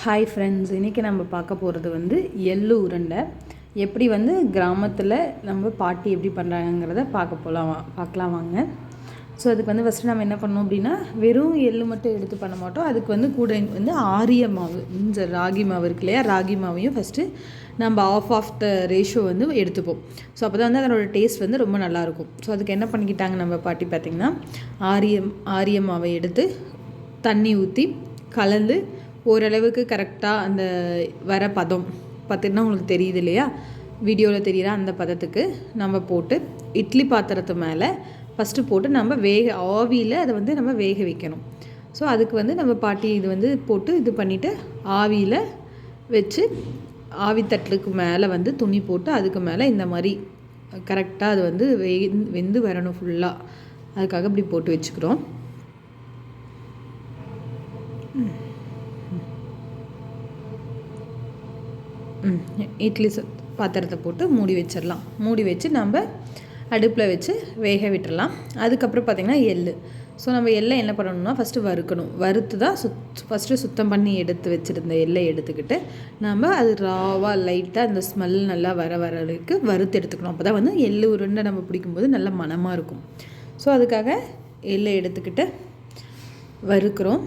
Hi friends, இன்றைக்கி நம்ம பார்க்க போகிறது வந்து எள்ளு உருண்டை எப்படி வந்து கிராமத்தில் நம்ம பாட்டி எப்படி பண்ணுறாங்கிறத பார்க்கலாம் வாங்க. ஸோ அதுக்கு வந்து ஃபஸ்ட்டு நம்ம என்ன பண்ணோம் அப்படின்னா, வெறும் எள்ளு மட்டும் எடுத்து பண்ண மாட்டோம். அதுக்கு வந்து கூட வந்து ஆரிய மாவு, இந்த ராகி மாவு இருக்கு இல்லையா, ராகி மாவையும் ஃபஸ்ட்டு நம்ம ஆஃப் த ரேஷியோ வந்து எடுத்துப்போம். ஸோ அப்போ தான் வந்து அதனோட டேஸ்ட் வந்து ரொம்ப நல்லாயிருக்கும். ஸோ அதுக்கு என்ன பண்ணிக்கிட்டாங்க நம்ம பாட்டி பார்த்திங்கன்னா, ஆரிய மாவை எடுத்து தண்ணி ஊற்றி கலந்து ஓரளவுக்கு கரெக்டாக அந்த வர பதம் பார்த்திங்கன்னா உங்களுக்கு தெரியுது இல்லையா, வீடியோவில் தெரிகிற அந்த பதத்துக்கு நம்ம போட்டு இட்லி பாத்திரத்து மேலே ஃபஸ்ட்டு போட்டு நம்ம ஆவியில் அதை வந்து நம்ம வேக வைக்கணும். ஸோ அதுக்கு வந்து நம்ம பாட்டி இது வந்து போட்டு இது பண்ணிவிட்டு ஆவியில் வச்சு ஆவி தட்டுக்கு மேலே வந்து துணி போட்டு அதுக்கு மேலே இந்த மாதிரி கரெக்டாக அது வந்து வெந்து வரணும் ஃபுல்லாக. அதுக்காக இப்படி போட்டு வச்சுக்கிறோம். இட்லி பாத்திரத்தை போட்டு மூடி வச்சிடலாம். மூடி வச்சு நம்ம அடுப்பில் வச்சு வேக விட்டுடலாம். அதுக்கப்புறம் பார்த்திங்கன்னா எள்ளு. ஸோ நம்ம எள்ளை என்ன பண்ணணும்னா ஃபஸ்ட்டு வறுக்கணும். வறுத்து தான் ஃபஸ்ட்டு சுத்தம் பண்ணி எடுத்து வச்சுருந்த எள்ளை எடுத்துக்கிட்டு நம்ம அது ராவாக லைட்டாக அந்த ஸ்மெல் நல்லா வரலுக்கு வறுத்து எடுத்துக்கணும். அப்போ தான் வந்து எள்ளு உருண்டை நம்ம பிடிக்கும்போது நல்ல மணமாக இருக்கும். ஸோ அதுக்காக எள்ளை எடுத்துக்கிட்டு வறுக்கிறோம்.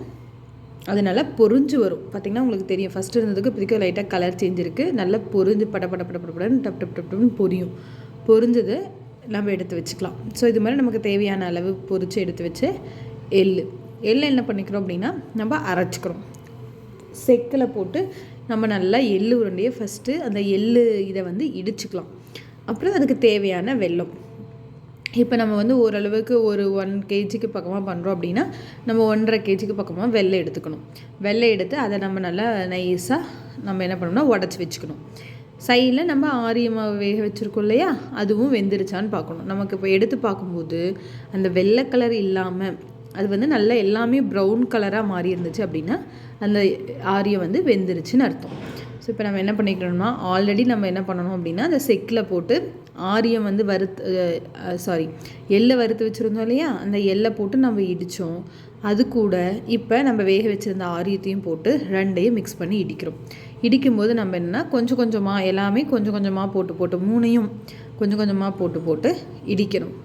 அது நல்லா பொரிஞ்சு வரும். பார்த்திங்கன்னா உங்களுக்கு தெரியும், ஃபஸ்ட்டு இருந்ததுக்கு இப்போதைக்கு லைட்டாக கலர் சேஞ்ச் இருக்குது. நல்லா பொரிஞ்சு படன்னு டப்னு பொரிஞ்சது நம்ம எடுத்து வச்சுக்கலாம். ஸோ இது மாதிரி நமக்கு தேவையான அளவு பொரித்து எடுத்து வச்சு எள்ளு என்ன பண்ணிக்கிறோம் அப்படின்னா, நம்ம அரைச்சிக்கிறோம். செக்கில் போட்டு நம்ம நல்லா எள்ளு உருண்டையை ஃபஸ்ட்டு அந்த எள்ளு இதை வந்து இடிச்சுக்கலாம். அப்புறம் அதுக்கு தேவையான வெல்லம். இப்போ நம்ம வந்து ஓரளவுக்கு ஒரு 1 kgக்கு பக்கமாக பண்ணுறோம் அப்படின்னா நம்ம 1.5 kgக்கு பக்கமாக வெள்ளை எடுத்துக்கணும். வெள்ளை எடுத்து அதை நம்ம நல்லா நைஸாக நம்ம என்ன பண்ணணும்னா உடச்சி வச்சுக்கணும். சைடில் நம்ம ஆரிய மாவு வேக வச்சுருக்கோம் இல்லையா, அதுவும் வெந்துருச்சான்னு பார்க்கணும். நமக்கு இப்போ எடுத்து பார்க்கும்போது அந்த வெள்ளை கலர் இல்லாமல் அது வந்து நல்லா எல்லாமே ப்ரௌன் கலராக மாறி இருந்துச்சு அப்படின்னா அந்த ஆரியம் வந்து வெந்துருச்சுன்னு அர்த்தம். ஸோ இப்போ நம்ம என்ன பண்ணிக்கணும்னா, ஆல்ரெடி நம்ம என்ன பண்ணணும் அப்படின்னா, அந்த செக்கில் போட்டு ஆரியம் வந்து எள்ளை வறுத்து வச்சுருந்தோம் இல்லையா, அந்த எள்ளை போட்டு நம்ம இடித்தோம். அது கூட இப்போ நம்ம வேக வச்சுருந்த ஆரியத்தையும் போட்டு ரெண்டையும் மிக்ஸ் பண்ணி இடிக்கிறோம். இடிக்கும்போது நம்ம என்னென்னா கொஞ்சம் கொஞ்சமாக எல்லாமே கொஞ்சம் கொஞ்சமாக போட்டு 3ஐயும் கொஞ்சம் கொஞ்சமாக போட்டு இடிக்கணும்.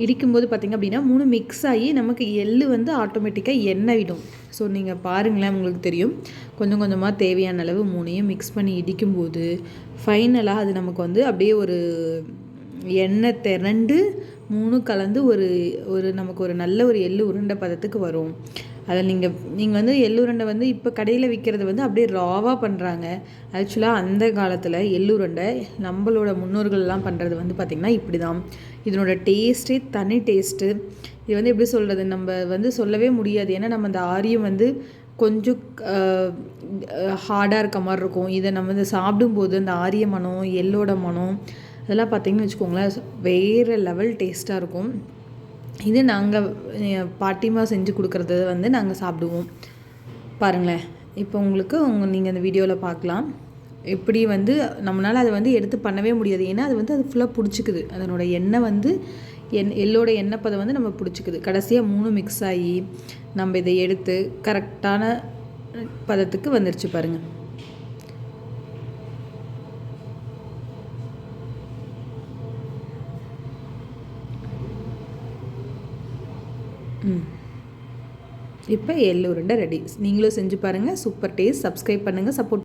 இடிக்கும்போது பார்த்திங்க அப்படின்னா 3 மிக்ஸ் ஆகி நமக்கு எள்ளு வந்து ஆட்டோமேட்டிக்காக எண்ணெய் விடும். ஸோ நீங்கள் பாருங்களேன், உங்களுக்கு தெரியும். கொஞ்சம் கொஞ்சமாக தேவையான அளவு 3ஐயும் மிக்ஸ் பண்ணி இடிக்கும்போது ஃபைனலாக அது நமக்கு வந்து அப்படியே ஒரு எண்ணெய் திரண்டு 3 கலந்து ஒரு நமக்கு ஒரு நல்ல ஒரு எள்ளு உருண்டை பதத்துக்கு வரும். அதை நீங்கள் வந்து எள்ளு உருண்டை வந்து இப்போ கடையில் விற்கிறது வந்து அப்படியே ராவாக பண்ணுறாங்க. ஆக்சுவலாக அந்த காலத்தில் எள்ளு உருண்டை நம்மளோட முன்னோர்கள்லாம் பண்ணுறது வந்து பார்த்திங்கன்னா இப்படி தான். இதனோட டேஸ்ட்டே தனி டேஸ்ட்டு. இது வந்து எப்படி சொல்கிறது, நம்ம வந்து சொல்லவே முடியாது. ஏன்னா நம்ம அந்த ஆரியம் வந்து கொஞ்சம் ஹார்டாக இருக்க மாதிரி இருக்கும். இதை நம்ம வந்து சாப்பிடும்போது அந்த ஆரிய மனம், எள்ளோட மனம் அதெல்லாம் பார்த்திங்கன்னு வச்சுக்கோங்களேன், வேறு லெவல் டேஸ்ட்டாக இருக்கும். இது நாங்கள் பாட்டிமா செஞ்சு கொடுக்குறது வந்து நாங்கள் சாப்பிடுவோம். பாருங்களேன், இப்போ நீங்கள் அந்த வீடியோவில் பார்க்கலாம். எப்படி வந்து நம்மளால் அதை வந்து எடுத்து பண்ணவே முடியாது. ஏன்னா அது ஃபுல்லாக பிடிச்சிக்குது. அதனோட எண்ணெய் வந்து எள்ளோட எண்ணெய் பதம் வந்து நம்ம பிடிச்சிக்குது. கடைசியாக 3 மிக்ஸ் ஆகி நம்ம இதை எடுத்து கரெக்டான பதத்துக்கு வந்துருச்சு பாருங்கள். இப்போ எள்ளு உருண்டை ரெடி. நீங்களும் செஞ்சு பாருங்கள். Super taste. சப்ஸ்கிரைப் பண்ணுங்கள், சப்போர்ட்